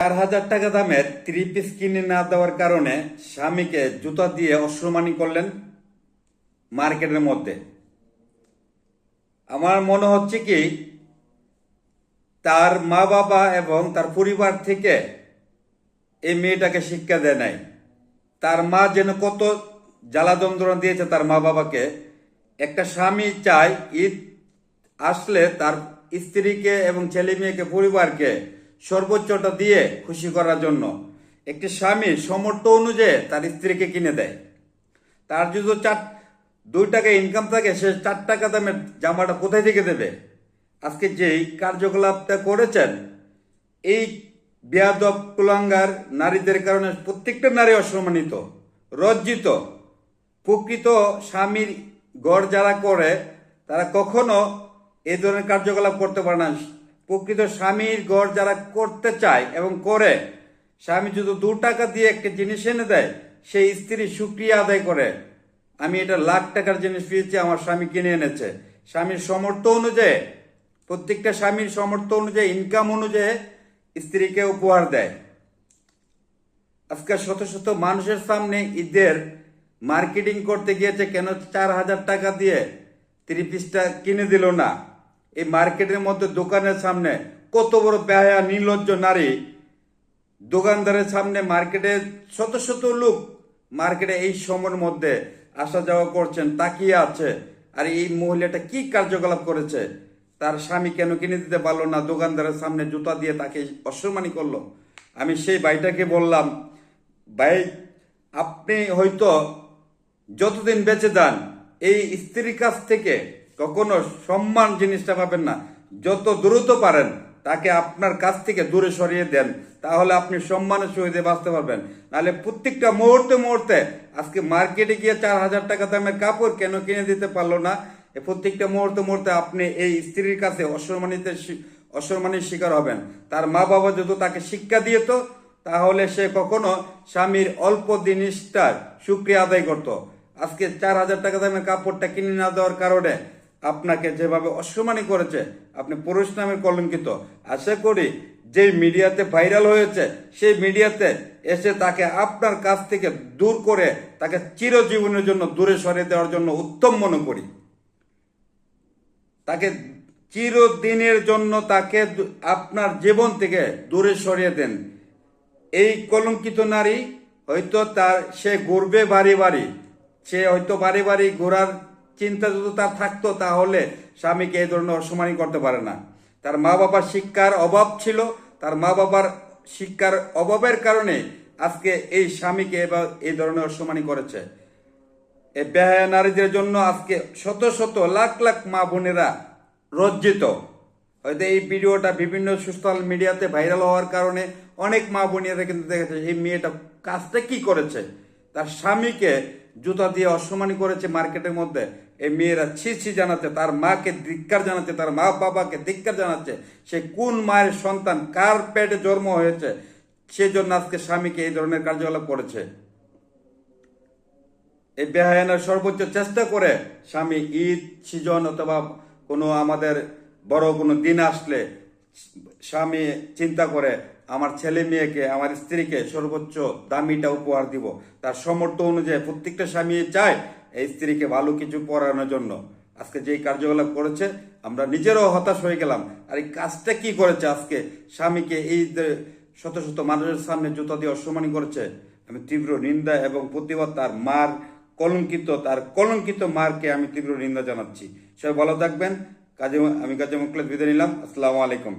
4,000 টাকা দামের 3 পিস কিনে না দেওয়ার কারণে স্বামীকে জুতা দিয়ে অসম্মানী করলেন মার্কেটের মধ্যে। আমার মনে হচ্ছে কি তার মা বাবা এবং তার পরিবার থেকে এই মেয়েটাকে শিক্ষা দেয় নাই। তার মা যেন কত জ্বালা যন্ত্রণা দিয়েছে তার মা বাবাকে। একটা স্বামী চায় ঈদ আসলে তার স্ত্রীকে এবং ছেলে মেয়েকে পরিবারকে সর্বোচ্চটা দিয়ে খুশি করার জন্য একটি স্বামী সামর্থ্য অনুযায়ী তার স্ত্রীকে কিনে দেয়। তার যদি 2 টাকা ইনকাম থাকে, সে 4 টাকা দামের জামাটা কোথায় থেকে দেবে? আজকে যেই কার্যকলাপটা করেছেন এই বেয়াদব কুলাঙ্গার নারীদের কারণে প্রত্যেকটা নারী অসম্মানিত, লজ্জিত। প্রকৃত স্বামীর গড় যারা করে তারা কখনো এই ধরনের কার্যকলাপ করতে পারে না। প্রকৃত স্বামীর গড় যারা করতে চায় এবং করে, স্বামী যদি 2 টাকা দিয়ে একটা জিনিস এনে দেয়, সেই স্ত্রী সুক্রিয়া আদায় করে। আমি এটা লাখ টাকার জিনিস পেয়েছি, আমার স্বামী কিনে এনেছে। স্বামীর সামর্থ্য অনুযায়ী, প্রত্যেকটা স্বামীর সামর্থ্য অনুযায়ী, ইনকাম অনুযায়ী স্ত্রীকে উপহার দেয়। আজকে শত শত মানুষের সামনে ঈদের মার্কেটিং করতে গিয়েছে, কেন 4,000 টাকা দিয়ে 3 পিসটা কিনে দিল না? এই মার্কেটের মধ্যে দোকানের সামনে কত বড় বেহায়া নির্লজ্জ নারী, দোকানদারের সামনে মার্কেটে শত শত লোক মার্কেটে এই সময়ের মধ্যে আসা যাওয়া করছেন, তাকিয়ে আছে। আর এই মহিলাটা কি কার্যকলাপ করেছে? তার স্বামী কেন কিনে দিতে পারলো না? দোকানদারের সামনে জুতা দিয়ে তাকে অসম্মানী করলো। আমি সেই ভাইটাকে বললাম, ভাই আপনি হয়তো যতদিন বেঁচে যান এই স্ত্রীর কাছ থেকে কখনো সম্মান জিনিসটা পাবেন না। যত দ্রুত পারেন তাকে আপনার কাছ থেকে দূরে সরিয়ে দেন, তাহলে আপনি সম্মানের সহিত বাঁচতে পারবেন। নাহলে প্রত্যেকটা মুহূর্তে মুহূর্তে আজকে মার্কেটে গিয়ে 4,000 টাকা দামের কাপড় কেন কিনে দিতে পারলো না, প্রত্যেকটা মুহূর্তে মুহূর্তে আপনি এই স্ত্রীর কাছে অসম্মানের শিকার হবেন। তার মা বাবা যদি তাকে শিক্ষা দিত, তাহলে সে কখনো স্বামীর অল্প জিনিসটার সুক্রিয়া আদায় করত। আজকে 4,000 টাকা দামের কাপড়টা কিনে না দেওয়ার কারণে আপনাকে যেভাবে অসম্মানী করেছে, আপনি পুরুষ নামের কলঙ্কিত। আশা করি যে মিডিয়াতে ভাইরাল হয়েছে, সেই মিডিয়াতে এসে তাকে আপনার কাছ থেকে দূর করে তাকে চিরজীবনের জন্য দূরে সরিয়ে দেওয়ার জন্য উত্তম মনে করি। তাকে চিরদিনের জন্য তাকে আপনার জীবন থেকে দূরে সরিয়ে দেন। এই কলঙ্কিত নারী হয়তো সে ঘুরবে বাড়ি বাড়ি, সে হয়তো বাড়ি বাড়ি ঘোরার চিন্তা যদি তার থাকতো, তাহলে স্বামীকে এই ধরনের অসম্মানী করতে পারে না। তার মা বাবার শিক্ষার অভাব ছিল, তার মা বাবার শিক্ষার অভাবের কারণে আজকে এই স্বামীকে এবার এই ধরনের অসম্মানী করেছে। এই বেহায়া নারীদের জন্য আজকে শত শত লাখ লাখ মা বোনেরা লজ্জিত। হয়তো এই ভিডিওটা বিভিন্ন সোশ্যাল মিডিয়াতে ভাইরাল হওয়ার কারণে অনেক মা বোনেরা কিন্তু দেখেছে এই মেয়েটা কাজটা কি করেছে। তার স্বামীকে জুতা দিয়ে অসম্মানী করেছে মার্কেটের মধ্যে। এই মেয়েরা ছি ছি জানাচ্ছে, তার মাকে ধিক্কার জানাচ্ছে, তার মা বাবাকে ধিক্কার জানাচ্ছে। সে কোন মায়ের সন্তান, কার পেটে জন্ম হয়েছে, সেজন্য আজকে স্বামীকে এই ধরনের কার্যকলাপ করেছে। এই বেহায়ানার সর্বোচ্চ চেষ্টা করে স্বামী ঈদ সিজন অথবা কোনো আমাদের বড় কোনো দিন আসলে স্বামী চিন্তা করে আমার ছেলে মেয়েকে, আমার স্ত্রীকে সর্বোচ্চ দামিটা উপহার দিব। তার সামর্থ্য অনুযায়ী প্রত্যেকটা স্বামী চায় এই স্ত্রীকে ভালো কিছু পড়ানোর জন্য। আজকে যেই কার্যকলাপ করেছে আমরা নিজেরাও হতাশ হয়ে গেলাম। আর এই কাজটা কি করেছে? আজকে স্বামীকে এই শত শত মানুষের সামনে জুতা দিয়ে অসম্মানী করেছে। আমি তীব্র নিন্দা এবং প্রতিবাদ, তার কলঙ্কিত মারকে আমি তীব্র নিন্দা জানাচ্ছি। সবাই ভালো থাকবেন। আমি কাজী মুখলেস বিদায় নিলাম। আসসালামু আলাইকুম।